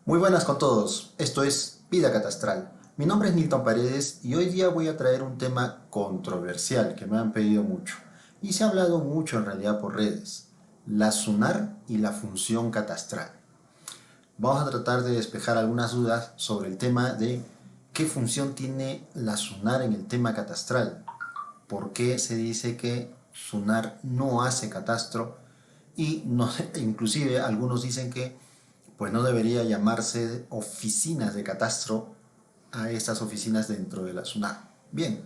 Muy buenas con todos, esto es Vida Catastral. Mi nombre es Nilton Paredes y hoy día voy a traer un tema controversial que me han pedido mucho y se ha hablado mucho en realidad por redes, la SUNAR y la función catastral. Vamos a tratar de despejar algunas dudas sobre el tema de qué función tiene la SUNAR en el tema catastral, por qué se dice que SUNAR no hace catastro y no, inclusive algunos dicen que pues no debería llamarse oficinas de catastro a estas oficinas dentro de la SUNAR. Bien,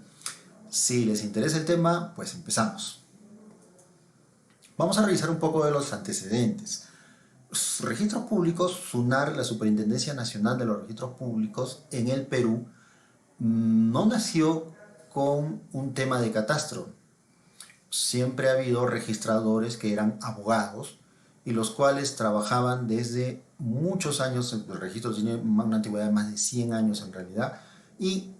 si les interesa el tema, pues empezamos. Vamos a revisar un poco de los antecedentes. Los registros públicos, SUNAR, la Superintendencia Nacional de los Registros Públicos en el Perú, no nació con un tema de catastro. Siempre ha habido registradores que eran abogados y los cuales trabajaban desde muchos años. El registro tiene una antigüedad de más de 100 años en realidad, y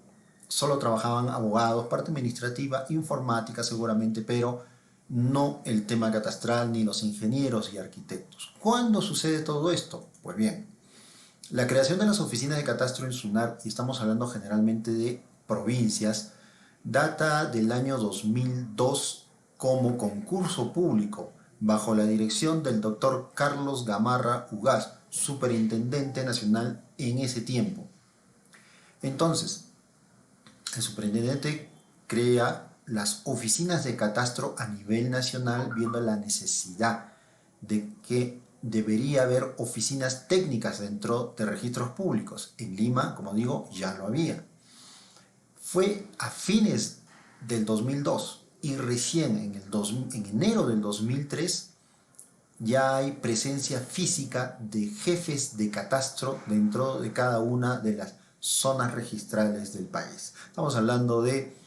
solo trabajaban abogados, parte administrativa, informática seguramente, pero no el tema catastral ni los ingenieros y arquitectos. ¿Cuándo sucede todo esto? Pues bien, la creación de las oficinas de catastro en SUNAR, y estamos hablando generalmente de provincias, data del año 2002 como concurso público bajo la dirección del doctor Carlos Gamarra Ugaz, superintendente nacional en ese tiempo. Entonces, el superintendente crea las oficinas de catastro a nivel nacional, viendo la necesidad de que debería haber oficinas técnicas dentro de registros públicos. En Lima, como digo, ya lo había. Fue a fines del 2002 y recién en enero del 2003 ya hay presencia física de jefes de catastro dentro de cada una de las zonas registrales del país. Estamos hablando de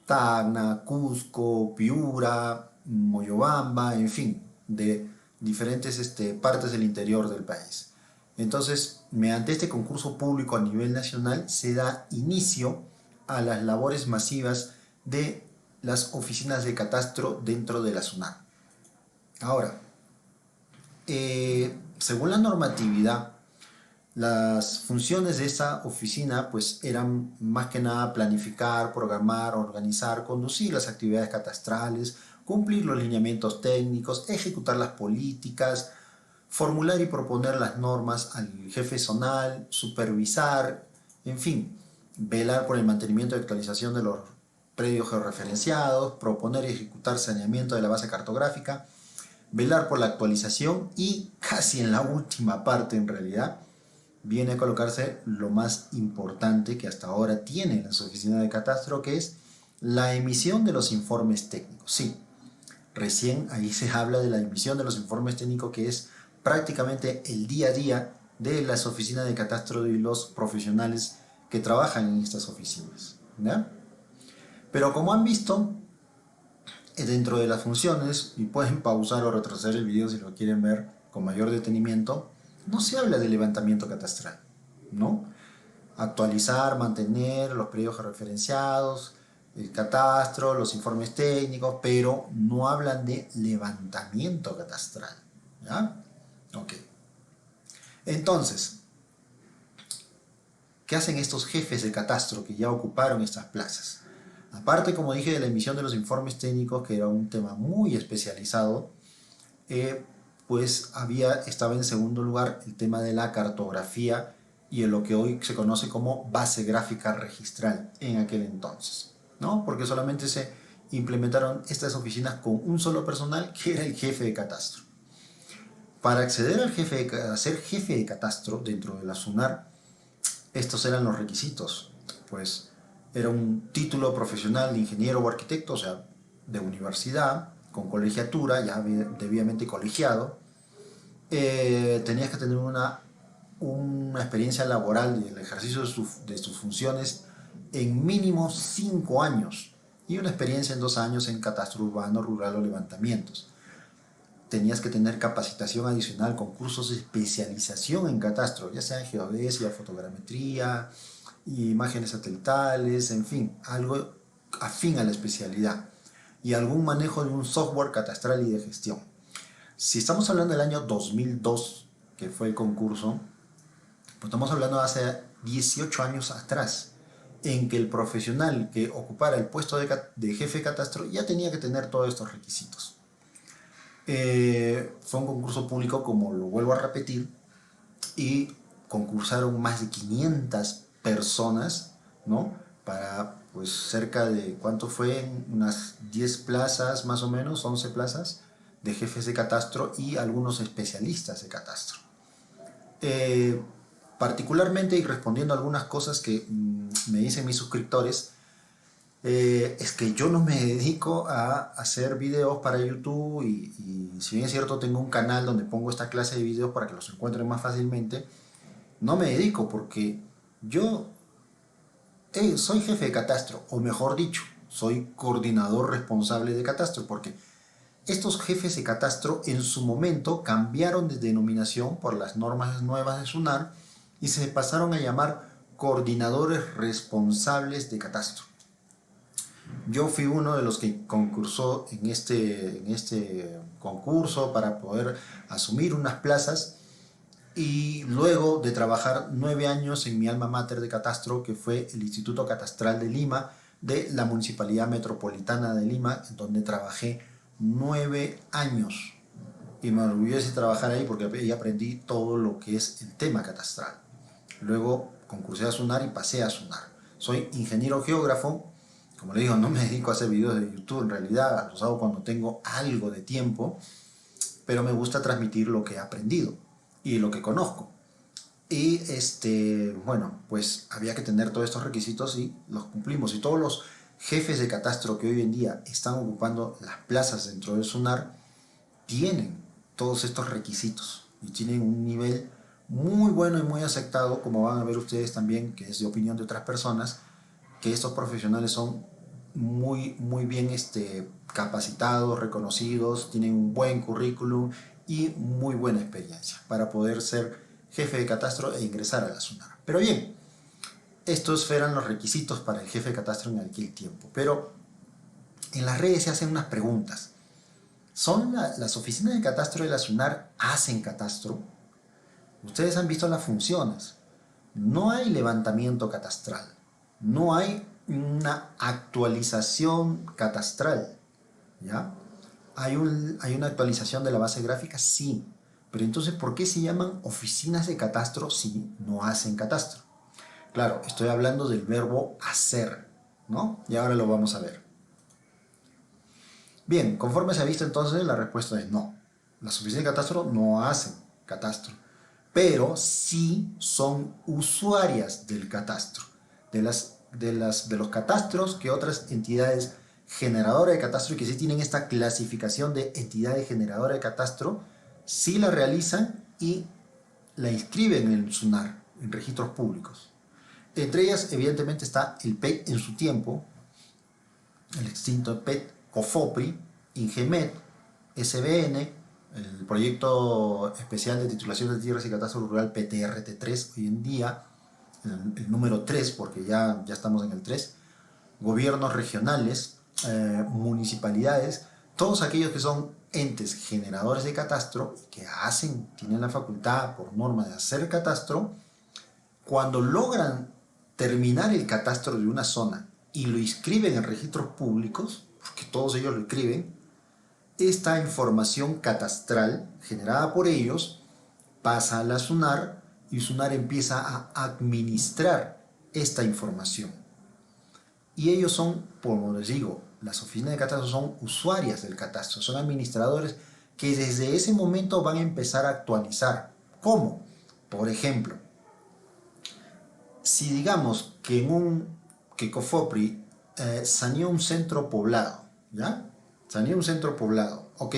Tacna, Cusco, Piura, Moyobamba, en fin, de diferentes partes del interior del país. Entonces, mediante este concurso público a nivel nacional se da inicio a las labores masivas de las oficinas de catastro dentro de la SUNAR. Ahora, según la normatividad, las funciones de esta oficina pues eran más que nada planificar, programar, organizar, conducir las actividades catastrales, cumplir los lineamientos técnicos, ejecutar las políticas, formular y proponer las normas al jefe zonal, supervisar, en fin, velar por el mantenimiento y actualización de los predios georreferenciados, proponer y ejecutar saneamiento de la base cartográfica, velar por la actualización y casi en la última parte en realidad viene a colocarse lo más importante que hasta ahora tienen las oficinas de catastro, que es la emisión de los informes técnicos. Sí, recién ahí se habla de la emisión de los informes técnicos, que es prácticamente el día a día de las oficinas de catastro y los profesionales que trabajan en estas oficinas, ¿ya? Pero como han visto, dentro de las funciones, y pueden pausar o retroceder el video si lo quieren ver con mayor detenimiento, no se habla de levantamiento catastral, ¿no? Actualizar, mantener los predios referenciados, el catastro, los informes técnicos, pero no hablan de levantamiento catastral, ¿ya? Ok. Entonces, ¿qué hacen estos jefes de catastro que ya ocuparon estas plazas? Aparte, como dije, de la emisión de los informes técnicos, que era un tema muy especializado, pues estaba en segundo lugar el tema de la cartografía y en lo que hoy se conoce como base gráfica registral en aquel entonces, ¿no? Porque solamente se implementaron estas oficinas con un solo personal, que era el jefe de catastro. Para acceder a ser jefe de catastro dentro de la SUNAR, estos eran los requisitos, pues era un título profesional de ingeniero o arquitecto, o sea, de universidad, con colegiatura, ya debidamente colegiado. Tenías que tener una experiencia laboral del ejercicio de sus funciones en mínimo 5 años y una experiencia en 2 años en catastro urbano, rural o levantamientos. Tenías que tener capacitación adicional con cursos de especialización en catastro, ya sea en geodesia, fotogrametría, imágenes satelitales, en fin, algo afín a la especialidad, y algún manejo de un software catastral y de gestión. Si estamos hablando del año 2002, que fue el concurso, Pues estamos hablando de hace 18 años atrás, en que el profesional que ocupara el puesto de jefe de catastro ya tenía que tener todos estos requisitos. Fue un concurso público, como lo vuelvo a repetir, y concursaron más de 500 personas, ¿no? Para, pues, cerca de, ¿cuánto fue? Unas 10 plazas, más o menos, 11 plazas de jefes de catastro y algunos especialistas de catastro. Particularmente, y respondiendo a algunas cosas que me dicen mis suscriptores, es que yo no me dedico a hacer videos para YouTube y si bien es cierto tengo un canal donde pongo esta clase de videos para que los encuentren más fácilmente, no me dedico porque yo soy jefe de catastro, o mejor dicho, soy coordinador responsable de catastro, porque estos jefes de catastro en su momento cambiaron de denominación por las normas nuevas de SUNAR y se pasaron a llamar coordinadores responsables de catastro. Yo fui uno de los que concursó en este concurso para poder asumir unas plazas y luego de trabajar 9 años en mi alma mater de catastro, que fue el Instituto Catastral de Lima, de la Municipalidad Metropolitana de Lima, en donde trabajé 9 años. Y me orgullece de trabajar ahí porque ahí aprendí todo lo que es el tema catastral. Luego concursé a SUNAR y pasé a SUNAR. Soy ingeniero geógrafo. Como le digo, no me dedico a hacer videos de YouTube, en realidad los hago cuando tengo algo de tiempo, pero me gusta transmitir lo que he aprendido y lo que conozco. Y bueno, pues había que tener todos estos requisitos y los cumplimos. Y todos los jefes de catastro que hoy en día están ocupando las plazas dentro del SUNAR tienen todos estos requisitos y tienen un nivel muy bueno y muy aceptado, como van a ver ustedes también, que es de opinión de otras personas, que estos profesionales son muy bien capacitados, reconocidos, tienen un buen currículum y muy buena experiencia para poder ser jefe de catastro e ingresar a la SUNAR. Pero bien, estos eran los requisitos para el jefe de catastro en aquel tiempo. Pero en las redes se hacen unas preguntas. ¿Son las oficinas de catastro de la SUNAR hacen catastro? Ustedes han visto las funciones. No hay levantamiento catastral. No hay una actualización catastral, ¿ya? ¿Hay una actualización de la base gráfica? Sí. Pero entonces, ¿por qué se llaman oficinas de catastro si no hacen catastro? Claro, estoy hablando del verbo hacer, ¿no? Y ahora lo vamos a ver. Bien, conforme se ha visto entonces, la respuesta es no. Las oficinas de catastro no hacen catastro, pero sí son usuarias del catastro, de los catastros que otras entidades generadoras de catastro y que sí tienen esta clasificación de entidades generadoras de catastro, sí la realizan y la inscriben en el SUNAR, en registros públicos. Entre ellas, evidentemente, está el PET en su tiempo, el extinto PET, COFOPRI, INGEMET, SBN, el proyecto especial de titulación de tierras y catastro rural PTRT3, hoy en día, el número 3, porque ya estamos en el 3, gobiernos regionales, municipalidades, todos aquellos que son entes generadores de catastro y que tienen la facultad por norma de hacer catastro, cuando logran terminar el catastro de una zona y lo inscriben en registros públicos, porque todos ellos lo inscriben, esta información catastral generada por ellos pasa a la SUNAR y SUNAR empieza a administrar esta información. Y ellos son, como les digo, las oficinas de catastro son usuarias del catastro, son administradores que desde ese momento van a empezar a actualizar. ¿Cómo? Por ejemplo, si digamos que que COFOPRI saneó un centro poblado, ¿ya? Saneó un centro poblado, ok.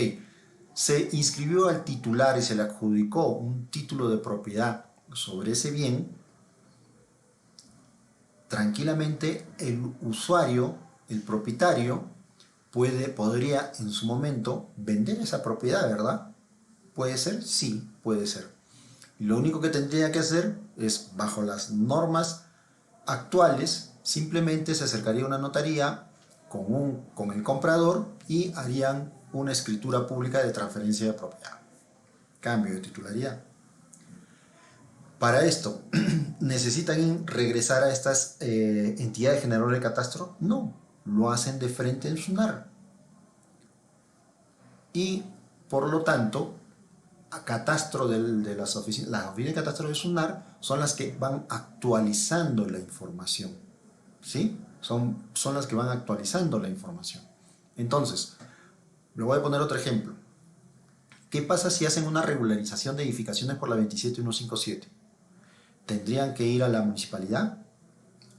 Se inscribió al titular y se le adjudicó un título de propiedad sobre ese bien. Tranquilamente el usuario, el propietario, podría en su momento vender esa propiedad, ¿verdad? ¿Puede ser? Sí, puede ser. Y lo único que tendría que hacer es, bajo las normas actuales, simplemente se acercaría a una notaría con el comprador y harían una escritura pública de transferencia de propiedad. Cambio de titularidad. Para esto, ¿necesitan regresar a estas entidades generadoras de catastro? No, lo hacen de frente en SUNAR. Y por lo tanto, a catastro de las oficinas de catastro de SUNAR son las que van actualizando la información. ¿Sí? Son las que van actualizando la información. Entonces, le voy a poner otro ejemplo. ¿Qué pasa si hacen una regularización de edificaciones por la 27157? ¿Tendrían que ir a la municipalidad,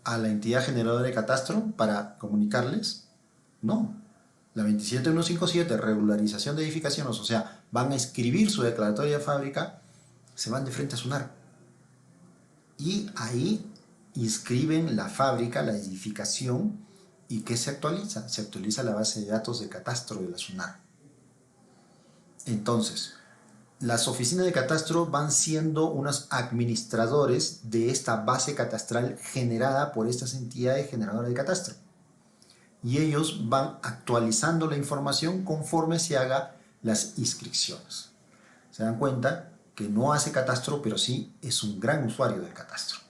a la entidad generadora de catastro para comunicarles? No. La 27157, regularización de edificaciones, o sea, van a escribir su declaratoria de fábrica, se van de frente a SUNAR. Y ahí inscriben la fábrica, la edificación, ¿y qué se actualiza? Se actualiza la base de datos de catastro de la SUNAR. Entonces, las oficinas de catastro van siendo unos administradores de esta base catastral generada por estas entidades generadoras de catastro. Y ellos van actualizando la información conforme se haga las inscripciones. Se dan cuenta que no hace catastro, pero sí es un gran usuario del catastro.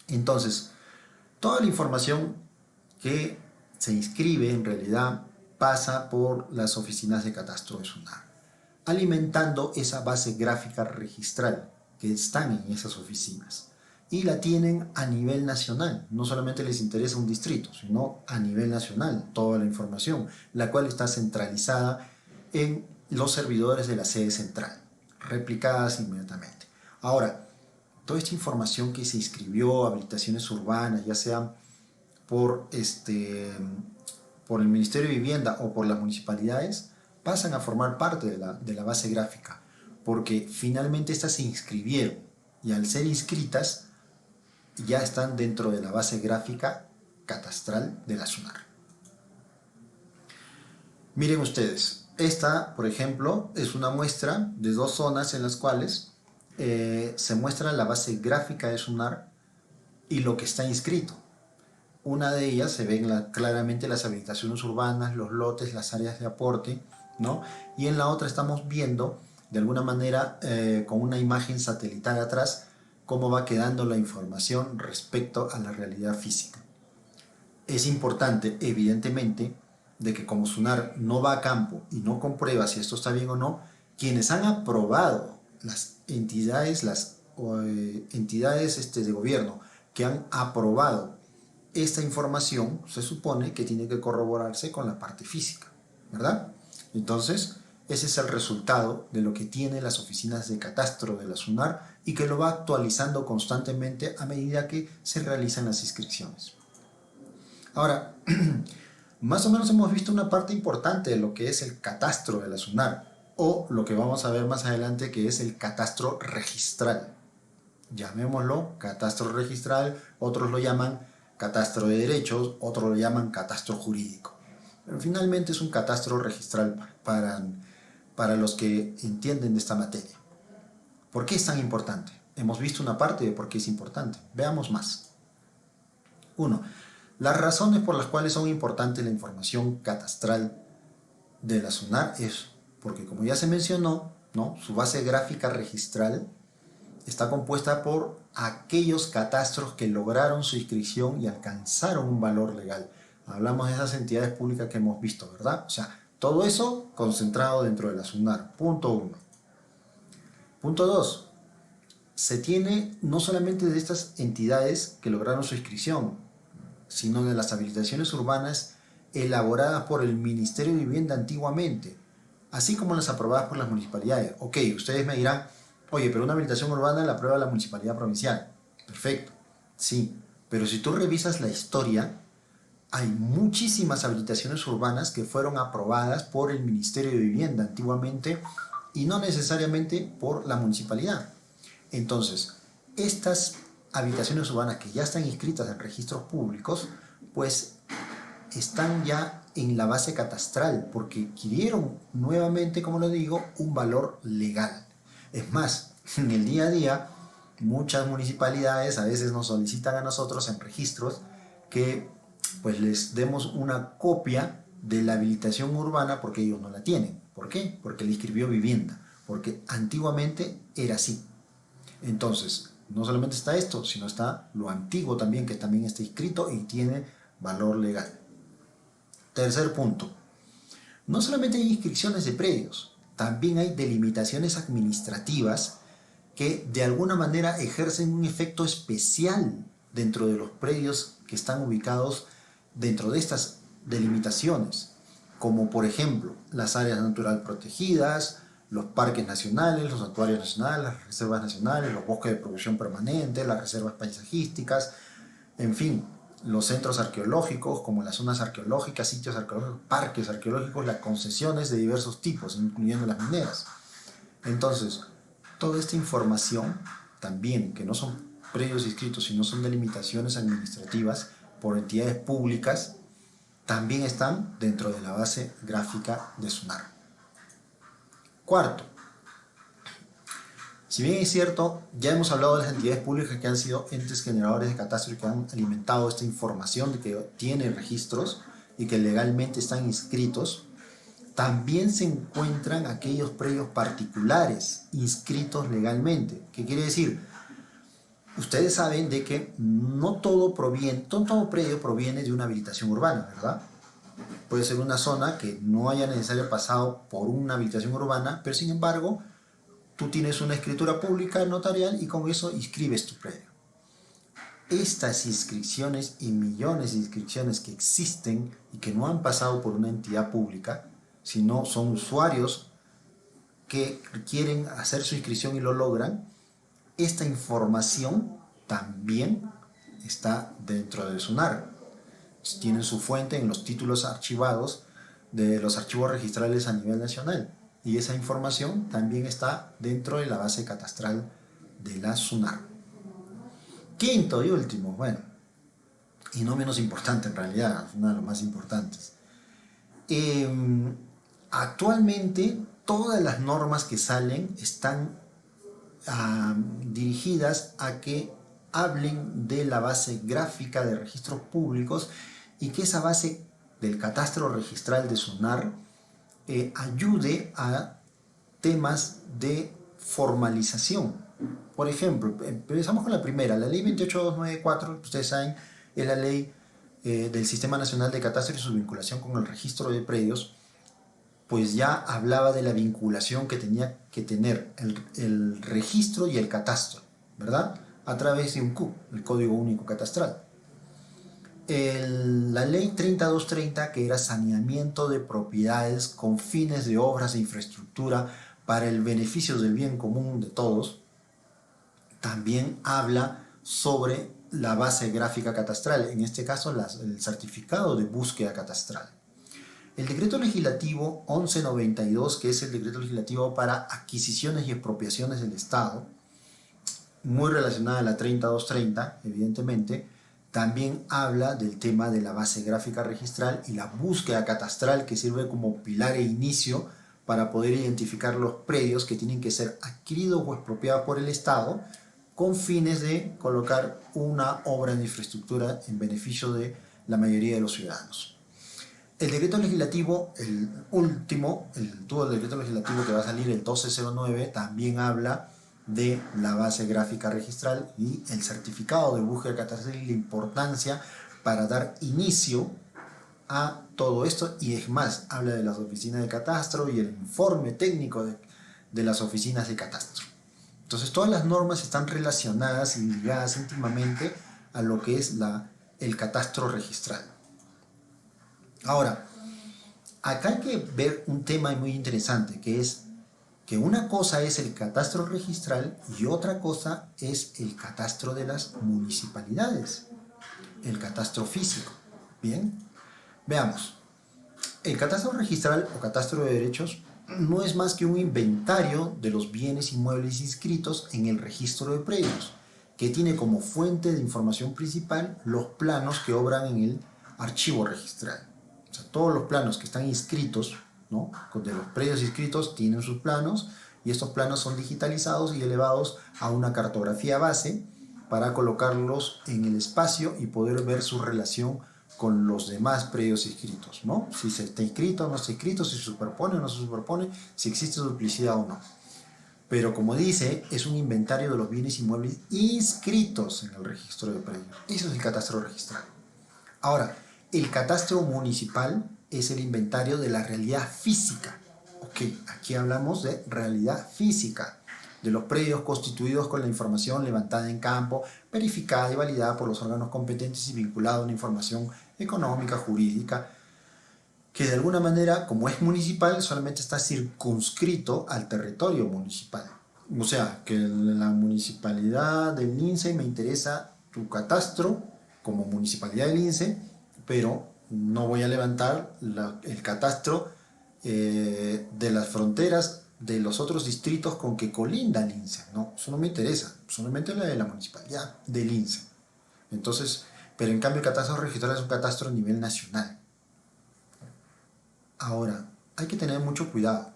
Entonces, toda la información que se inscribe en realidad pasa por las oficinas de catastro de SUNAR, alimentando esa base gráfica registral que están en esas oficinas. Y la tienen a nivel nacional, no solamente les interesa un distrito, sino a nivel nacional, toda la información, la cual está centralizada en los servidores de la sede central, replicadas inmediatamente. Ahora, toda esta información que se inscribió, habilitaciones urbanas, ya sean por el Ministerio de Vivienda o por las municipalidades, pasan a formar parte de la base gráfica, porque finalmente estas se inscribieron y al ser inscritas ya están dentro de la base gráfica catastral de la SUNAR. Miren ustedes, esta, por ejemplo, es una muestra de dos zonas en las cuales se muestra la base gráfica de SUNAR y lo que está inscrito. Una de ellas se ven claramente las habilitaciones urbanas, los lotes, las áreas de aporte, ¿no? Y en la otra estamos viendo, de alguna manera, con una imagen satelital atrás, cómo va quedando la información respecto a la realidad física. Es importante, evidentemente, de que como SUNAR no va a campo y no comprueba si esto está bien o no, quienes han aprobado, las entidades, de gobierno que han aprobado esta información, se supone que tiene que corroborarse con la parte física, ¿verdad? Entonces, ese es el resultado de lo que tienen las oficinas de catastro de la SUNAR y que lo va actualizando constantemente a medida que se realizan las inscripciones. Ahora, más o menos hemos visto una parte importante de lo que es el catastro de la SUNAR, o lo que vamos a ver más adelante, que es el catastro registral. Llamémoslo catastro registral, otros lo llaman catastro de derechos, otros lo llaman catastro jurídico. Pero finalmente es un catastro registral para los que entienden de esta materia. ¿Por qué es tan importante? Hemos visto una parte de por qué es importante. Veamos más. 1. Las razones por las cuales son importantes la información catastral de la SUNAR es porque, como ya se mencionó, ¿no?, su base gráfica registral está compuesta por aquellos catastros que lograron su inscripción y alcanzaron un valor legal. Hablamos de esas entidades públicas que hemos visto, ¿verdad? O sea, todo eso concentrado dentro de la SUNAR. Punto 1. Punto 2. Se tiene no solamente de estas entidades que lograron su inscripción, sino de las habilitaciones urbanas elaboradas por el Ministerio de Vivienda antiguamente, así como las aprobadas por las municipalidades. Ok, ustedes me dirán, oye, pero una habilitación urbana la aprueba la municipalidad provincial. Perfecto, sí, pero si tú revisas la historia, hay muchísimas habilitaciones urbanas que fueron aprobadas por el Ministerio de Vivienda antiguamente y no necesariamente por la municipalidad. Entonces, estas habitaciones urbanas que ya están inscritas en registros públicos, pues están ya en la base catastral porque adquirieron nuevamente, como lo digo, un valor legal. Es más, en el día a día, muchas municipalidades a veces nos solicitan a nosotros en registros que pues les demos una copia de la habilitación urbana porque ellos no la tienen. ¿Por qué? Porque le inscribió vivienda, porque antiguamente era así. Entonces, no solamente está esto, sino está lo antiguo también, que también está inscrito y tiene valor legal. Tercer punto, no solamente hay inscripciones de predios, también hay delimitaciones administrativas que de alguna manera ejercen un efecto especial dentro de los predios que están ubicados dentro de estas delimitaciones, como por ejemplo las áreas naturales protegidas, los parques nacionales, los santuarios nacionales, las reservas nacionales, los bosques de producción permanente, las reservas paisajísticas, en fin, los centros arqueológicos, como las zonas arqueológicas, sitios arqueológicos, parques arqueológicos, las concesiones de diversos tipos, incluyendo las mineras. Entonces, toda esta información, también, que no son predios inscritos, sino son delimitaciones administrativas por entidades públicas, también están dentro de la base gráfica de SUNAR. Cuarto, si bien es cierto, ya hemos hablado de las entidades públicas que han sido entes generadores de catastro y que han alimentado esta información de que tienen registros y que legalmente están inscritos, también se encuentran aquellos predios particulares inscritos legalmente. ¿Qué quiere decir? Ustedes saben de que no todo predio proviene de una habilitación urbana, ¿verdad? Puede ser una zona que no haya necesariamente pasado por una habilitación urbana, pero sin embargo, tú tienes una escritura pública notarial y con eso inscribes tu predio. Estas inscripciones y millones de inscripciones que existen y que no han pasado por una entidad pública, sino son usuarios que quieren hacer su inscripción y lo logran, esta información también está dentro de SUNAR. Tienen su fuente en los títulos archivados de los archivos registrales a nivel nacional. Y esa información también está dentro de la base catastral de la SUNAR. Quinto y último, bueno, y no menos importante en realidad, uno de los más importantes. Actualmente todas las normas que salen están dirigidas a que hablen de la base gráfica de registros públicos y que esa base del catastro registral de SUNAR ayude a temas de formalización. Por ejemplo, empezamos con la primera, la ley 28294, ustedes saben, es la ley del Sistema Nacional de Catastro y su vinculación con el registro de predios, pues ya hablaba de la vinculación que tenía que tener el registro y el catastro, ¿verdad? A través de un CUC, el Código Único Catastral. La ley 30230, que era saneamiento de propiedades con fines de obras e infraestructura para el beneficio del bien común de todos, también habla sobre la base gráfica catastral, en este caso el certificado de búsqueda catastral. El decreto legislativo 1192, que es el decreto legislativo para adquisiciones y expropiaciones del Estado, muy relacionada a la 30230, evidentemente, también habla del tema de la base gráfica registral y la búsqueda catastral, que sirve como pilar e inicio para poder identificar los predios que tienen que ser adquiridos o expropiados por el Estado con fines de colocar una obra de infraestructura en beneficio de la mayoría de los ciudadanos. El decreto legislativo, el último, el decreto legislativo que va a salir, el 1209, también habla de la base gráfica registral y el certificado de búsqueda catastral y la importancia para dar inicio a todo esto, y es más, habla de las oficinas de catastro y el informe técnico de las oficinas de catastro. Entonces todas las normas están relacionadas y ligadas íntimamente a lo que es el catastro registral. Ahora, acá hay que ver un tema muy interesante, que es que una cosa es el catastro registral y otra cosa es el catastro de las municipalidades, el catastro físico. Bien, veamos. El catastro registral o catastro de derechos no es más que un inventario de los bienes inmuebles inscritos en el registro de predios, que tiene como fuente de información principal los planos que obran en el archivo registral. O sea, todos los planos que están inscritos, ¿no?, de los predios inscritos tienen sus planos, y estos planos son digitalizados y elevados a una cartografía base para colocarlos en el espacio y poder ver su relación con los demás predios inscritos, ¿no? Si se está inscrito o no está inscrito, si se superpone o no se superpone, si existe duplicidad o no. Pero como dice, es un inventario de los bienes inmuebles inscritos en el registro de predios. Eso es el catastro registral. Ahora, el catastro municipal es el inventario de la realidad física. Ok, aquí hablamos de realidad física, de los predios constituidos con la información levantada en campo, verificada y validada por los órganos competentes y vinculada a una información económica, jurídica, que de alguna manera, como es municipal, solamente está circunscrito al territorio municipal. O sea, que la municipalidad del Lince me interesa tu catastro como municipalidad del Lince, pero no voy a levantar el catastro de las fronteras de los otros distritos con que colinda Lince. No, eso no me interesa, solamente la de la municipalidad del Lince. Entonces, pero en cambio el catastro registral es un catastro a nivel nacional. Ahora, hay que tener mucho cuidado.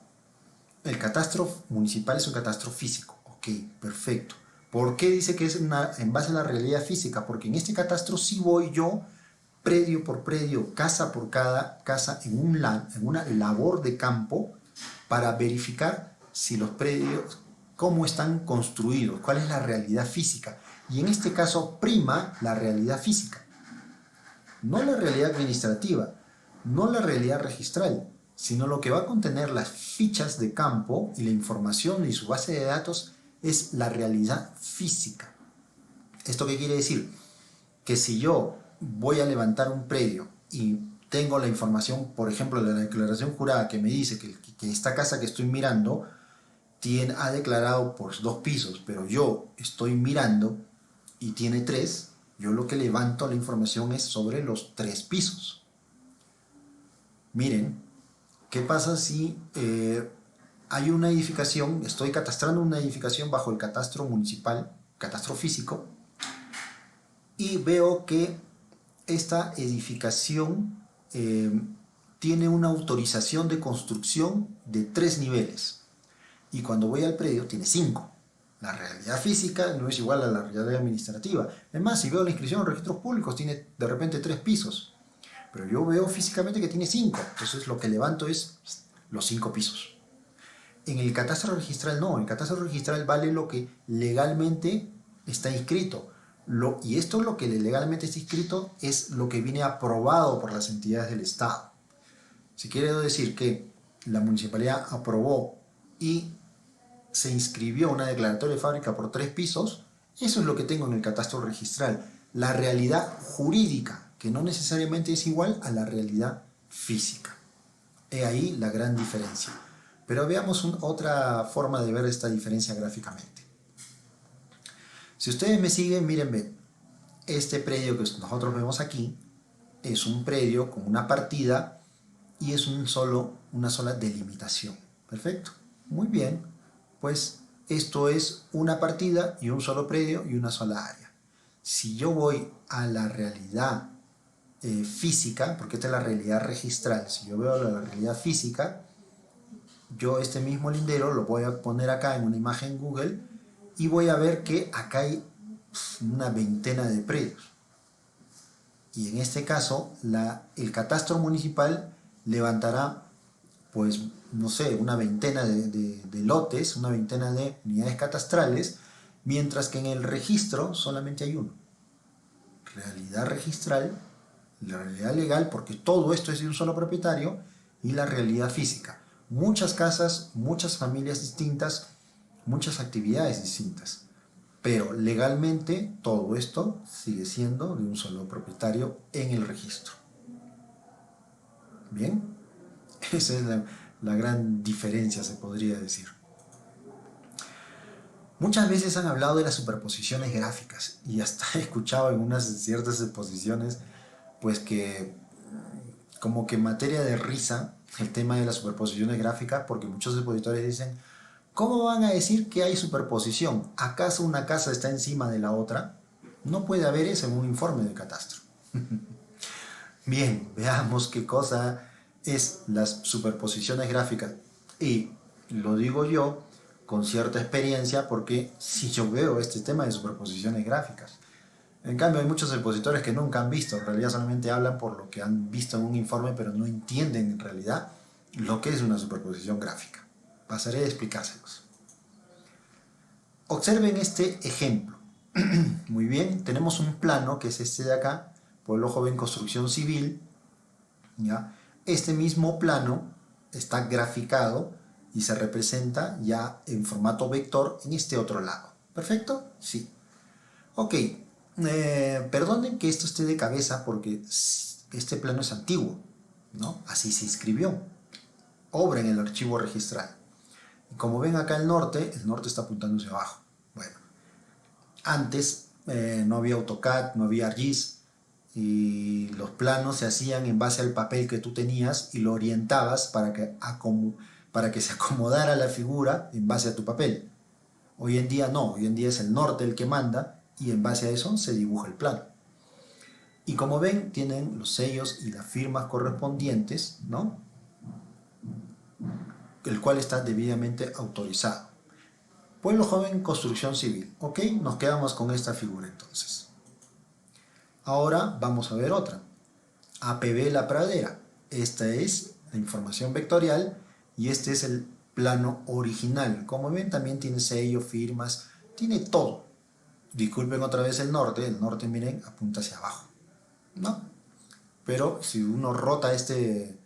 El catastro municipal es un catastro físico. Ok, perfecto. ¿Por qué dice que es en base a la realidad física? Porque en este catastro sí voy yo, predio por predio, casa por cada casa, en una labor de campo para verificar si los predios, cómo están construidos, cuál es la realidad física. Y en este caso prima la realidad física, no la realidad administrativa, no la realidad registral, sino lo que va a contener las fichas de campo y la información y su base de datos es la realidad física. ¿Esto qué quiere decir? Que si yo voy a levantar un predio y tengo la información, por ejemplo, de la declaración jurada que me dice que esta casa que estoy mirando ha declarado por 2 pisos, pero yo estoy mirando y tiene 3, yo lo que levanto la información es sobre los 3 pisos. Miren, ¿qué pasa si hay una edificación, estoy catastrando una edificación bajo el catastro municipal, catastro físico, y veo que esta edificación tiene una autorización de construcción de 3 niveles, y cuando voy al predio tiene 5. La realidad física no es igual a la realidad administrativa. Es más, si veo la inscripción en registros públicos, tiene de repente 3 pisos. Pero yo veo físicamente que tiene 5. Entonces lo que levanto es los 5 pisos. En el catastro registral no. En el catastro registral vale lo que legalmente está inscrito. Y esto, lo que legalmente está inscrito, es lo que viene aprobado por las entidades del Estado. Si quiere decir que la municipalidad aprobó y se inscribió una declaratoria de fábrica por 3 pisos, eso es lo que tengo en el catastro registral. La realidad jurídica, que no necesariamente es igual a la realidad física. He ahí la gran diferencia. Pero veamos otra forma de ver esta diferencia gráficamente. Si ustedes me siguen, miren, este predio que nosotros vemos aquí es un predio con una partida y es una sola delimitación. Perfecto. Muy bien. Pues esto es una partida y un solo predio y una sola área. Si yo voy a la realidad física, porque esta es la realidad registral, si yo veo la realidad física, yo este mismo lindero lo voy a poner acá en una imagen Google y voy a ver que acá hay una veintena de predios. Y en este caso, el catastro municipal levantará, pues, no sé, una veintena de lotes, una veintena de unidades catastrales, mientras que en el registro solamente hay uno. Realidad registral, la realidad legal, porque todo esto es de un solo propietario, y la realidad física. Muchas casas, muchas familias distintas, muchas actividades distintas. Pero legalmente todo esto sigue siendo de un solo propietario en el registro. Bien, esa es la gran diferencia, se podría decir. Muchas veces han hablado de las superposiciones gráficas y hasta he escuchado en unas ciertas exposiciones pues que como que materia de risa el tema de las superposiciones gráficas, porque muchos expositores dicen: ¿cómo van a decir que hay superposición? ¿Acaso una casa está encima de la otra? No puede haber eso en un informe de catastro. Bien, veamos qué cosa es las superposiciones gráficas. Y lo digo yo con cierta experiencia, porque si yo veo este tema de superposiciones gráficas. En cambio, hay muchos expositores que nunca han visto, en realidad solamente hablan por lo que han visto en un informe, pero no entienden en realidad lo que es una superposición gráfica. Pasaré a explicárselos. Observen este ejemplo. Muy bien, tenemos un plano que es este de acá, Pueblo Joven Construcción Civil, ¿ya? Este mismo plano está graficado y se representa ya en formato vector en este otro lado. ¿Perfecto? Sí. Ok, perdonen que esto esté de cabeza porque este plano es antiguo, ¿no? Así se inscribió. Obra en el archivo registral. Y como ven acá el norte está apuntando hacia abajo. Bueno, antes no había AutoCAD, no había ArcGIS, y los planos se hacían en base al papel que tú tenías y lo orientabas para que se acomodara la figura en base a tu papel. Hoy en día no, hoy en día es el norte el que manda y en base a eso se dibuja el plano. Y como ven, tienen los sellos y las firmas correspondientes, ¿no? El cual está debidamente autorizado. Pueblo Joven Construcción Civil. Ok, nos quedamos con esta figura entonces. Ahora vamos a ver otra. APB La Pradera. Esta es la información vectorial y este es el plano original. Como ven, también tiene sello, firmas, tiene todo. Disculpen otra vez el norte miren, apunta hacia abajo, ¿no? Pero si uno rota este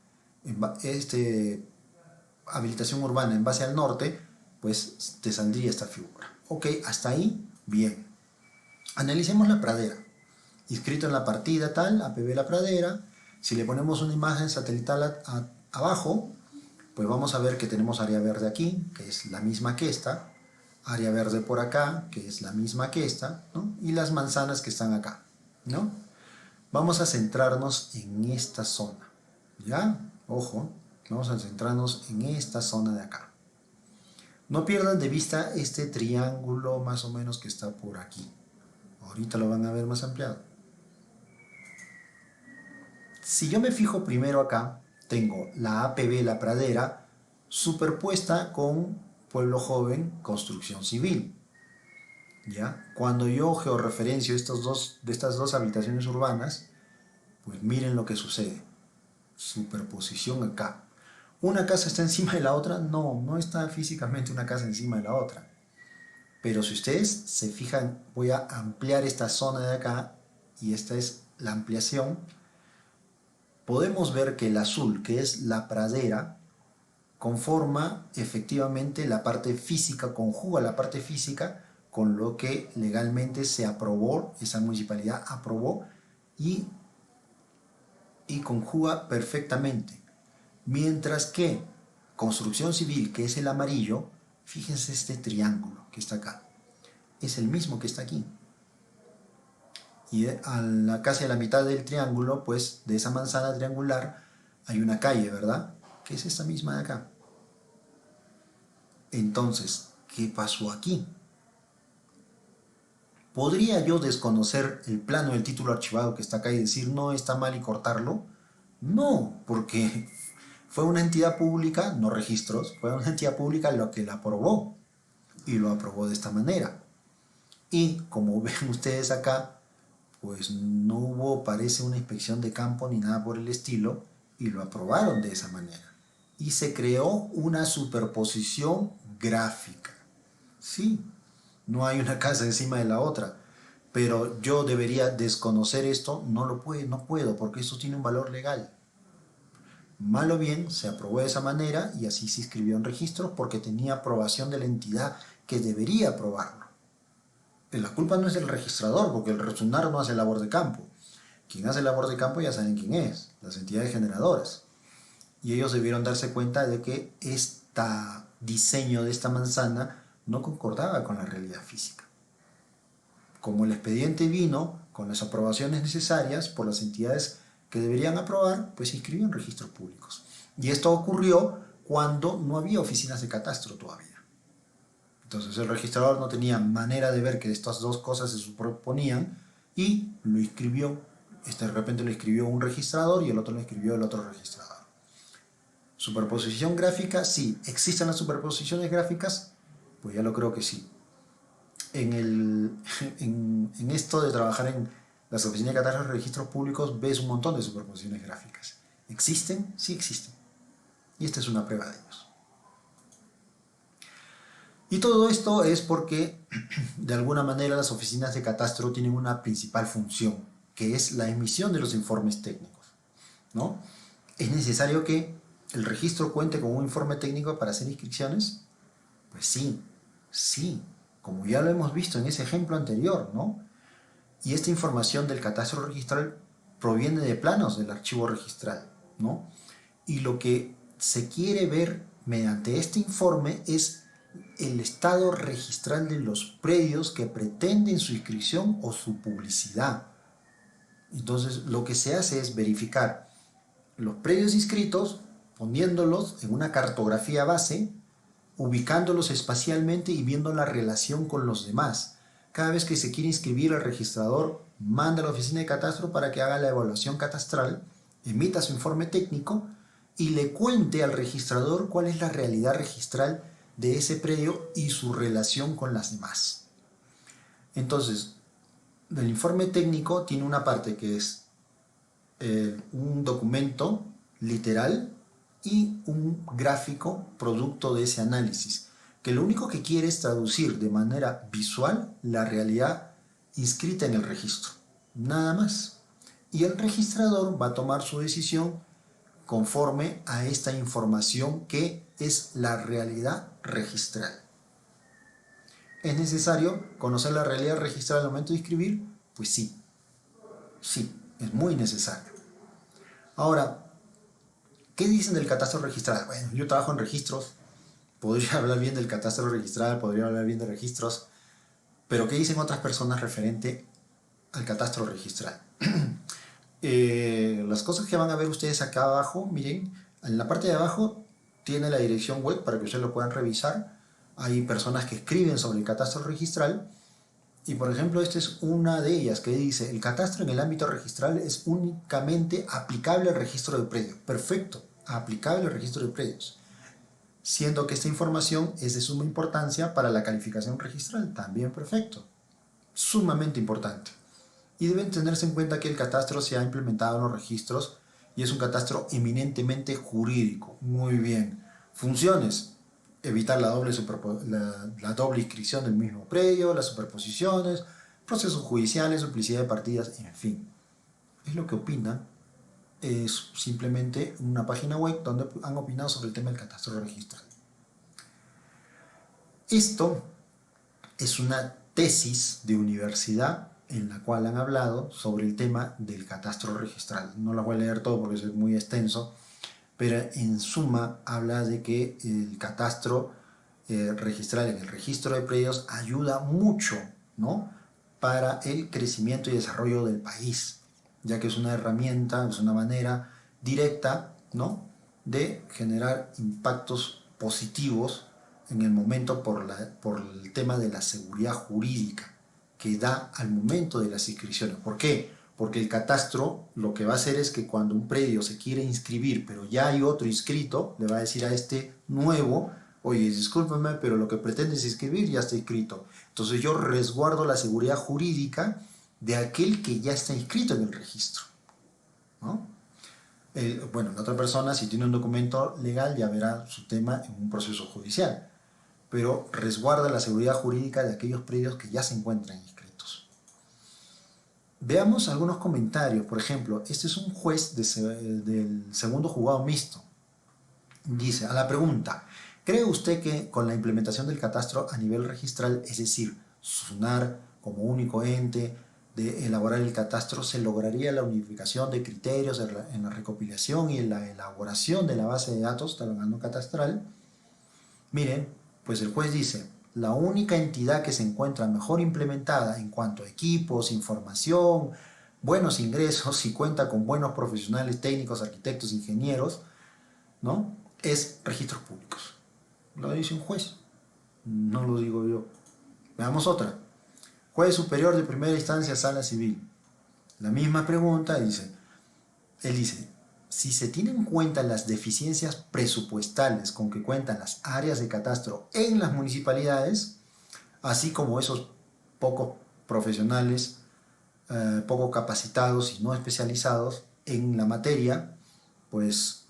habilitación urbana en base al norte, pues te saldría esta figura. Ok, hasta ahí, bien. Analicemos la pradera. Inscrito en la partida tal, APB La Pradera. Si le ponemos una imagen satelital abajo, pues vamos a ver que tenemos área verde aquí, que es la misma que esta, área verde por acá, que es la misma que esta, ¿no? Y las manzanas que están acá, ¿no? Vamos a centrarnos en esta zona, ¿ya? Ojo, vamos a centrarnos en esta zona de acá. No pierdan de vista este triángulo más o menos que está por aquí. Ahorita lo van a ver más ampliado. Si yo me fijo primero acá, tengo la APB La Pradera superpuesta con Pueblo Joven Construcción Civil. ¿Ya? Cuando yo georreferencio de estas dos habitaciones urbanas, pues miren lo que sucede. Superposición acá. ¿Una casa está encima de la otra? No, no está físicamente una casa encima de la otra. Pero si ustedes se fijan, voy a ampliar esta zona de acá y esta es la ampliación. Podemos ver que el azul, que es la pradera, conforma efectivamente la parte física, conjuga la parte física con lo que legalmente se aprobó, esa municipalidad aprobó y conjuga perfectamente. Mientras que construcción civil, que es el amarillo, fíjense este triángulo que está acá, es el mismo que está aquí. Y casi a la mitad del triángulo, pues de esa manzana triangular, hay una calle, ¿verdad? Que es esta misma de acá. Entonces, ¿qué pasó aquí? ¿Podría yo desconocer el plano del título archivado que está acá y decir no está mal y cortarlo? No, porque fue una entidad pública, no registros, fue una entidad pública lo que la aprobó y lo aprobó de esta manera. Y como ven ustedes acá, pues no hubo, parece, una inspección de campo ni nada por el estilo y lo aprobaron de esa manera. Y se creó una superposición gráfica. Sí, no hay una casa encima de la otra, pero yo debería desconocer esto, no puedo, porque esto tiene un valor legal. Mal o bien, se aprobó de esa manera y así se inscribió en registros porque tenía aprobación de la entidad que debería aprobarlo. La culpa no es del registrador, porque el registrador no hace labor de campo. Quien hace labor de campo ya saben quién es, las entidades generadoras. Y ellos debieron darse cuenta de que este diseño de esta manzana no concordaba con la realidad física. Como el expediente vino con las aprobaciones necesarias por las entidades que deberían aprobar, pues se inscribió en registros públicos. Y esto ocurrió cuando no había oficinas de catastro todavía. Entonces el registrador no tenía manera de ver que estas dos cosas se superponían y lo inscribió. De repente lo inscribió un registrador y el otro lo inscribió el otro registrador. ¿Superposición gráfica? Sí. ¿Existen las superposiciones gráficas? Pues ya lo creo que sí. En esto de trabajar en las oficinas de catastro y registros públicos ves un montón de superposiciones gráficas. ¿Existen? Sí existen. Y esta es una prueba de ellos. Y todo esto es porque, de alguna manera, las oficinas de catastro tienen una principal función, que es la emisión de los informes técnicos, ¿no? ¿Es necesario que el registro cuente con un informe técnico para hacer inscripciones? Pues sí, sí, como ya lo hemos visto en ese ejemplo anterior, ¿no? Y esta información del catastro registral proviene de planos del archivo registral, ¿no? Y lo que se quiere ver mediante este informe es el estado registral de los predios que pretenden su inscripción o su publicidad. Entonces, lo que se hace es verificar los predios inscritos, poniéndolos en una cartografía base, ubicándolos espacialmente y viendo la relación con los demás. Cada vez que se quiere inscribir, el registrador manda a la oficina de catastro para que haga la evaluación catastral, emita su informe técnico y le cuente al registrador cuál es la realidad registral de ese predio y su relación con las demás. Entonces, el informe técnico tiene una parte que es un documento literal y un gráfico producto de ese análisis, que lo único que quiere es traducir de manera visual la realidad inscrita en el registro, nada más. Y el registrador va a tomar su decisión conforme a esta información que es la realidad registral. ¿Es necesario conocer la realidad registral al momento de inscribir? Pues sí, sí, es muy necesario. Ahora, ¿qué dicen del catastro registral? Bueno, yo trabajo en registros, podría hablar bien del catastro registral, podría hablar bien de registros, pero ¿qué dicen otras personas referente al catastro registral? Las cosas que van a ver ustedes acá abajo, miren, en la parte de abajo tiene la dirección web para que ustedes lo puedan revisar. Hay personas que escriben sobre el catastro registral y, por ejemplo, esta es una de ellas que dice: el catastro en el ámbito registral es únicamente aplicable al registro de predios. Perfecto, aplicable al registro de predios, siendo que esta información es de suma importancia para la calificación registral. También perfecto, sumamente importante. Y deben tenerse en cuenta que el catastro se ha implementado en los registros y es un catastro eminentemente jurídico. Muy bien. Funciones: evitar la doble inscripción del mismo predio, las superposiciones, procesos judiciales, duplicidad de partidas, en fin. Es lo que opinan. Es simplemente una página web donde han opinado sobre el tema del catastro registral. Esto es una tesis de universidad en la cual han hablado sobre el tema del catastro registral. No la voy a leer todo porque es muy extenso, pero en suma habla de que el catastro registral en el registro de predios ayuda mucho, ¿no?, para el crecimiento y desarrollo del país, ya que es una herramienta, es una manera directa, ¿no?, de generar impactos positivos en el momento por el tema de la seguridad jurídica que da al momento de las inscripciones. ¿Por qué? Porque el catastro lo que va a hacer es que cuando un predio se quiere inscribir, pero ya hay otro inscrito, le va a decir a este nuevo: oye, discúlpeme, pero lo que pretendes inscribir ya está inscrito. Entonces yo resguardo la seguridad jurídica de aquel que ya está inscrito en el registro, ¿no? Bueno, la otra persona, si tiene un documento legal, ya verá su tema en un proceso judicial, pero resguarda la seguridad jurídica de aquellos predios que ya se encuentran inscritos. Veamos algunos comentarios. Por ejemplo, este es un juez del segundo juzgado mixto. Dice, a la pregunta: ¿cree usted que con la implementación del catastro a nivel registral, es decir, SUNAR como único ente de elaborar el catastro, se lograría la unificación de criterios en la recopilación y en la elaboración de la base de datos del órgano catastral? Miren, pues el juez dice: la única entidad que se encuentra mejor implementada en cuanto a equipos, información, buenos ingresos y cuenta con buenos profesionales técnicos, arquitectos, ingenieros, ¿no?, es registros públicos. Lo dice un juez, no lo digo yo. Veamos otra. Juez superior de primera instancia, sala civil. La misma pregunta, él dice: si se tienen en cuenta las deficiencias presupuestales con que cuentan las áreas de catastro en las municipalidades, así como esos pocos profesionales, poco capacitados y no especializados en la materia, pues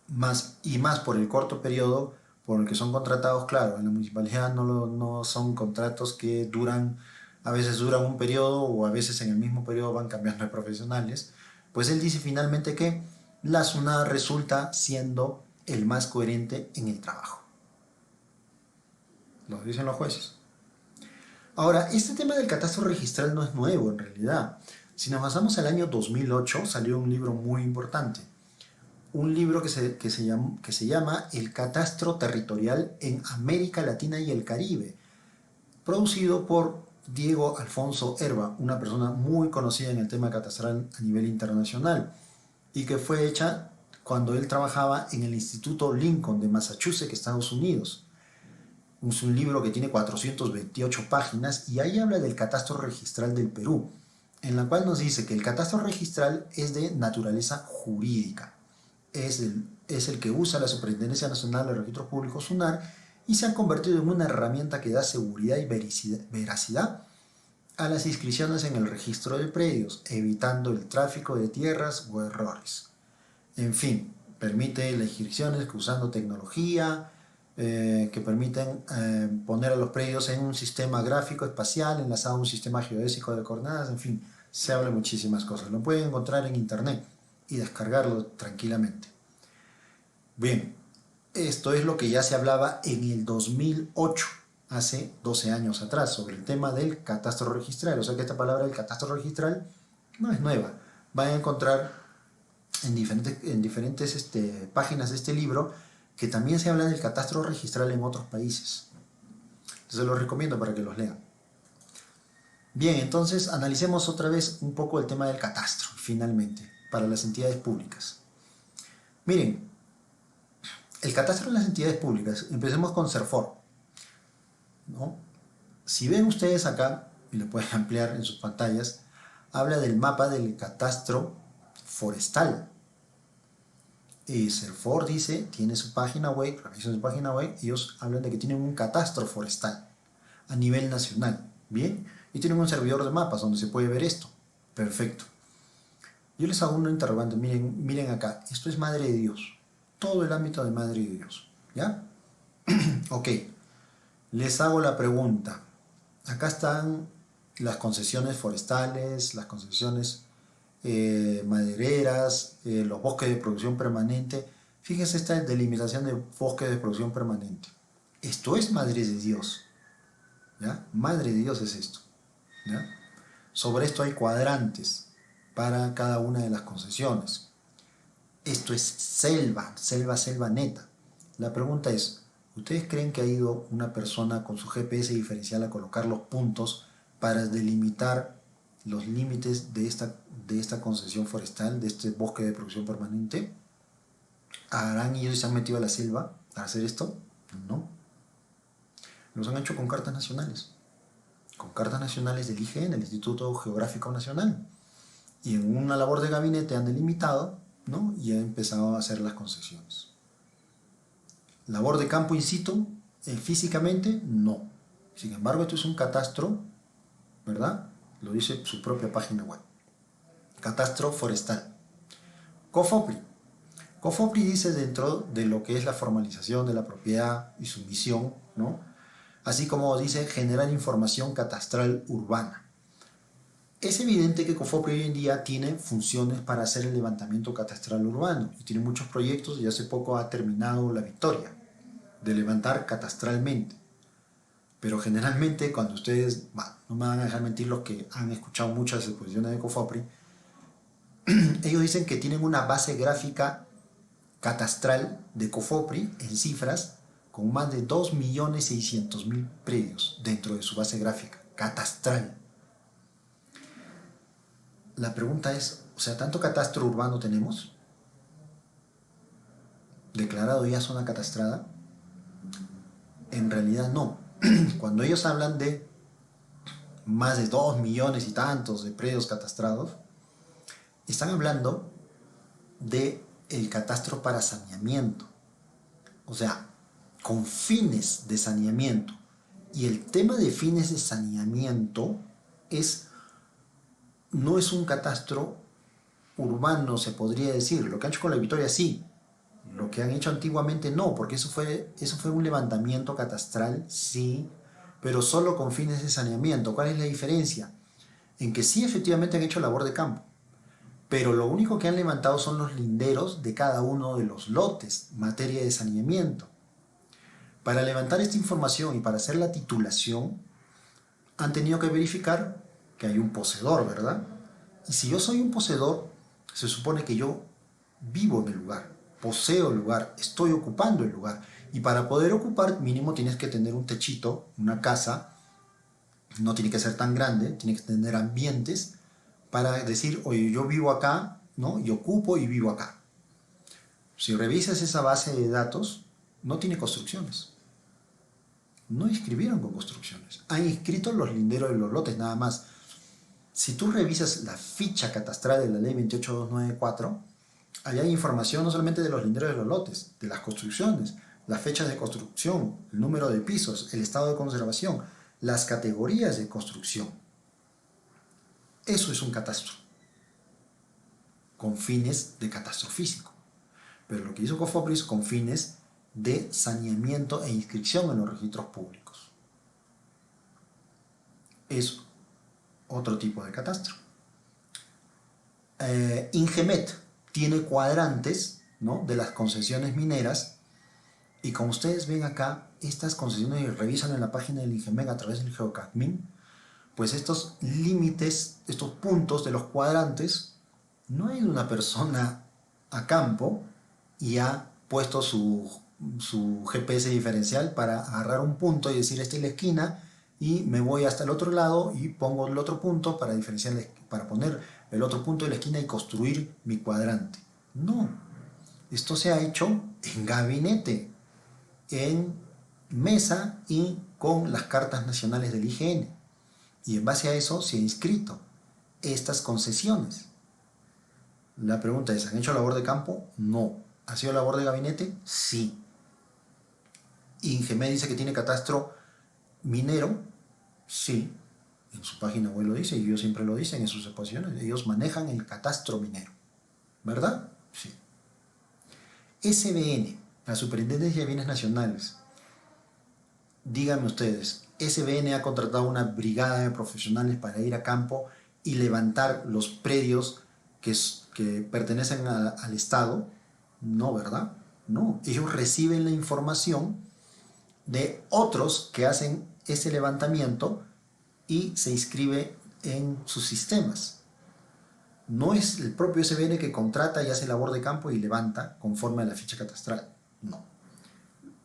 más por el corto periodo, por el que son contratados, claro, en la municipalidad no son contratos que duran, a veces duran un periodo o a veces en el mismo periodo van cambiando de profesionales, pues él dice finalmente que la SUNAT resulta siendo el más coherente en el trabajo. Lo dicen los jueces. Ahora, este tema del catastro registral no es nuevo en realidad. Si nos basamos al año 2008, salió un libro muy importante. Un libro que se llama El Catastro Territorial en América Latina y el Caribe, producido por Diego Alfonso Herba, una persona muy conocida en el tema catastral a nivel internacional, y que fue hecha cuando él trabajaba en el Instituto Lincoln de Massachusetts, Estados Unidos. Es un libro que tiene 428 páginas y ahí habla del catastro registral del Perú, en la cual nos dice que el catastro registral es de naturaleza jurídica. Es el que usa la Superintendencia Nacional de Registros Públicos, SUNAR, y se ha convertido en una herramienta que da seguridad y veracidad a las inscripciones en el registro de predios, evitando el tráfico de tierras o errores. En fin, permite las inscripciones que usando tecnología, que permiten poner a los predios en un sistema gráfico espacial enlazado a un sistema geodésico de coordenadas, en fin, se habla de muchísimas cosas. Lo pueden encontrar en internet y descargarlo tranquilamente. Bien, esto es lo que ya se hablaba en el 2008, hace 12 años atrás, sobre el tema del catastro registral. O sea que esta palabra del catastro registral no es nueva. Van a encontrar en diferentes páginas de este libro que también se habla del catastro registral en otros países. Entonces los recomiendo para que los lean. Bien, entonces analicemos otra vez un poco el tema del catastro, finalmente, para las entidades públicas. Miren, el catastro en las entidades públicas, empecemos con CERFOR, ¿no? Si ven ustedes acá, y lo pueden ampliar en sus pantallas, habla del mapa del catastro forestal. Y CERFOR dice, tiene su página web, revisen su página web, ellos hablan de que tienen un catastro forestal a nivel nacional, ¿bien? Y tienen un servidor de mapas donde se puede ver esto. Perfecto. Yo les hago una interrogante, miren acá, esto es Madre de Dios, todo el ámbito de Madre de Dios, ¿ya? Ok, les hago la pregunta, acá están las concesiones forestales, las concesiones madereras, los bosques de producción permanente. Fíjense esta delimitación de bosques de producción permanente. Esto es Madre de Dios, ¿ya? Madre de Dios es esto, ¿ya? Sobre esto hay cuadrantes para cada una de las concesiones. Esto es selva neta. La pregunta es, ¿ustedes creen que ha ido una persona con su GPS diferencial a colocar los puntos para delimitar los límites de esta concesión forestal, de este bosque de producción permanente? ¿Harán ellos se han metido a la selva para hacer esto? No. Los han hecho con cartas nacionales. Con cartas nacionales del IGN, el Instituto Geográfico Nacional. Y en una labor de gabinete han delimitado, ¿no? Y han empezado a hacer las concesiones. Labor de campo in situ, físicamente, no. Sin embargo, esto es un catastro, ¿verdad? Lo dice su propia página web. Catastro forestal. COFOPRI. COFOPRI dice dentro de lo que es la formalización de la propiedad y su misión, ¿no? Así como dice generar información catastral urbana. Es evidente que COFOPRI hoy en día tiene funciones para hacer el levantamiento catastral urbano y tiene muchos proyectos y hace poco ha terminado la victoria de levantar catastralmente. Pero generalmente cuando ustedes, no me van a dejar mentir los que han escuchado muchas exposiciones de COFOPRI, ellos dicen que tienen una base gráfica catastral de COFOPRI en cifras con más de 2.600.000 predios dentro de su base gráfica catastral. La pregunta es, o sea, ¿tanto catastro urbano tenemos? ¿Declarado ya zona catastrada? En realidad no. Cuando ellos hablan de más de 2 millones y tantos de predios catastrados, están hablando de el catastro para saneamiento. O sea, con fines de saneamiento. Y el tema de fines de saneamiento no es un catastro urbano, se podría decir. Lo que han hecho con la Victoria sí, Lo que han hecho antiguamente no, porque eso fue un levantamiento catastral, sí, pero solo con fines de saneamiento. ¿Cuál es la diferencia? En que sí efectivamente han hecho labor de campo, pero lo único que han levantado son los linderos de cada uno de los lotes, materia de saneamiento. Para levantar esta información y para hacer la titulación, han tenido que verificar que hay un poseedor, ¿verdad? Y si yo soy un poseedor, se supone que yo vivo en el lugar, poseo el lugar, estoy ocupando el lugar. Y para poder ocupar, mínimo tienes que tener un techito, una casa, no tiene que ser tan grande, tiene que tener ambientes para decir, oye, yo vivo acá, ¿no? Y ocupo y vivo acá. Si revisas esa base de datos, no tiene construcciones. No inscribieron con construcciones. Han inscrito los linderos de los lotes, nada más. Si tú revisas la ficha catastral de la ley 28294, ahí hay información no solamente de los linderos de los lotes, de las construcciones, las fechas de construcción, el número de pisos, el estado de conservación, las categorías de construcción. Eso es un catastro, con fines de catastro físico. Pero lo que hizo Cofopris con fines de saneamiento e inscripción en los registros públicos. Es otro tipo de catastro. Ingemet tiene cuadrantes, ¿no?, de las concesiones mineras, y como ustedes ven acá, estas concesiones, revisan en la página del Ingemet a través del GeoCadmin, pues estos límites, estos puntos de los cuadrantes, no hay una persona a campo y ha puesto su GPS diferencial para agarrar un punto y decir esta es la esquina y me voy hasta el otro lado y pongo el otro punto para diferenciar, para poner el otro punto de la esquina y construir mi cuadrante. No, esto se ha hecho en gabinete, en mesa y con las cartas nacionales del IGN. Y en base a eso se ha inscrito estas concesiones. La pregunta es, ¿han hecho labor de campo? No. ¿Ha sido labor de gabinete? Sí. Ingemet dice que tiene catastro minero. Sí. En su página web lo dice y ellos siempre lo dicen en sus exposiciones. Ellos manejan el catastro minero. ¿Verdad? Sí. SBN, la Superintendencia de Bienes Nacionales. Díganme ustedes, SBN ha contratado una brigada de profesionales para ir a campo y levantar los predios que pertenecen al Estado. No, ¿verdad? No, ellos reciben la información de otros que hacen ese levantamiento y se inscribe en sus sistemas. No es el propio SBN que contrata y hace labor de campo y levanta conforme a la ficha catastral. No.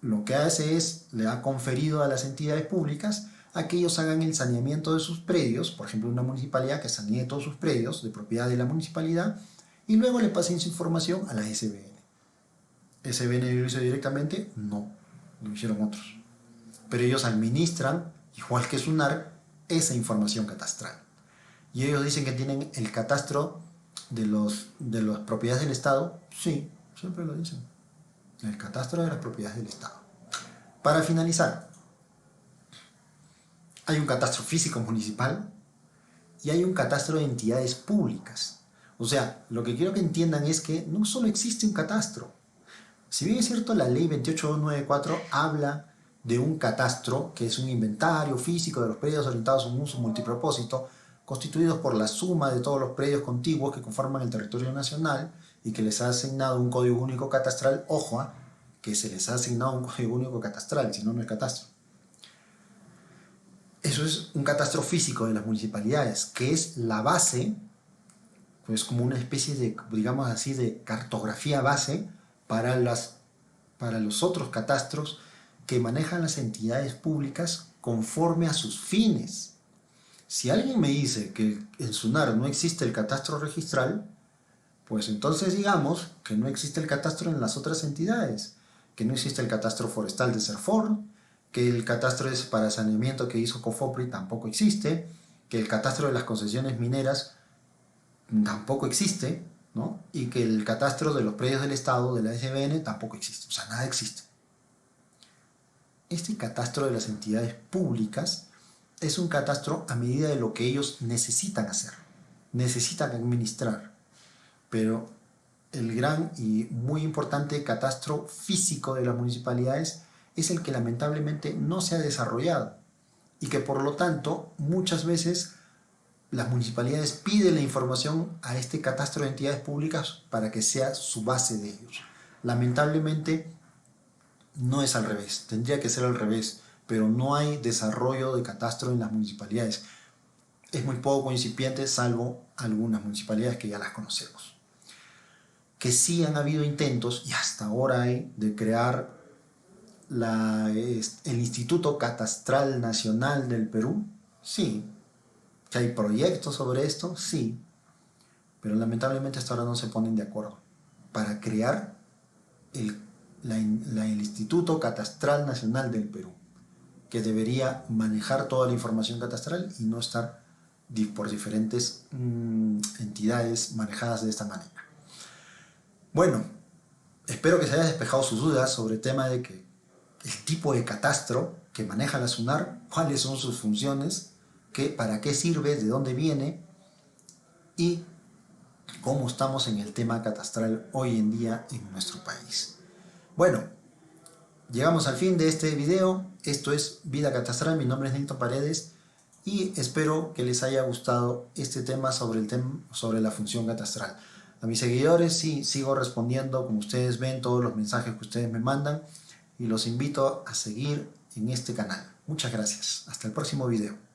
Lo que hace es, le ha conferido a las entidades públicas a que ellos hagan el saneamiento de sus predios, por ejemplo una municipalidad que sanee todos sus predios de propiedad de la municipalidad y luego le pasen su información a la SBN. ¿SBN lo hizo directamente? No, lo hicieron otros. Pero ellos administran, igual que SUNAR, esa información catastral. Y ellos dicen que tienen el catastro de las propiedades del Estado. Sí, siempre lo dicen. El catastro de las propiedades del Estado. Para finalizar, hay un catastro físico municipal y hay un catastro de entidades públicas. O sea, lo que quiero que entiendan es que no solo existe un catastro. Si bien es cierto, la ley 28294 habla de un catastro, que es un inventario físico de los predios orientados a un uso multipropósito, constituidos por la suma de todos los predios contiguos que conforman el territorio nacional y que les ha asignado un código único catastral. Ojo, que se les ha asignado un código único catastral, si no, no es catastro. Eso es un catastro físico de las municipalidades, que es la base, pues como una especie de, digamos así, de cartografía base para los otros catastros que manejan las entidades públicas conforme a sus fines. Si alguien me dice que en SUNAR no existe el catastro registral, pues entonces digamos que no existe el catastro en las otras entidades, que no existe el catastro forestal de SERFOR, que el catastro para saneamiento que hizo COFOPRI tampoco existe, que el catastro de las concesiones mineras tampoco existe, ¿no? Y que el catastro de los predios del Estado, de la SBN, tampoco existe. O sea, nada existe. Este catastro de las entidades públicas es un catastro a medida de lo que ellos necesitan hacer, necesitan administrar. Pero el gran y muy importante catastro físico de las municipalidades es el que lamentablemente no se ha desarrollado y que por lo tanto muchas veces las municipalidades piden la información a este catastro de entidades públicas para que sea su base de ellos. Lamentablemente no es al revés, tendría que ser al revés, pero no hay desarrollo de catastro en las municipalidades. Es muy poco incipiente, salvo algunas municipalidades que ya las conocemos. Que sí han habido intentos, y hasta ahora hay, de crear el Instituto Catastral Nacional del Perú. Sí. ¿Que hay proyectos sobre esto? Sí. Pero lamentablemente hasta ahora no se ponen de acuerdo para crear el Instituto Catastral Nacional del Perú, que debería manejar toda la información catastral y no estar por diferentes entidades manejadas de esta manera. Bueno, espero que se haya despejado sus dudas sobre el tema de que el tipo de catastro que maneja la SUNAR, cuáles son sus funciones, para qué sirve, de dónde viene y cómo estamos en el tema catastral hoy en día en nuestro país. Bueno, llegamos al fin de este video. Esto es Vida Catastral. Mi nombre es Nilton Paredes y espero que les haya gustado este tema sobre la función catastral. A mis seguidores sí sigo respondiendo, como ustedes ven, todos los mensajes que ustedes me mandan y los invito a seguir en este canal. Muchas gracias. Hasta el próximo video.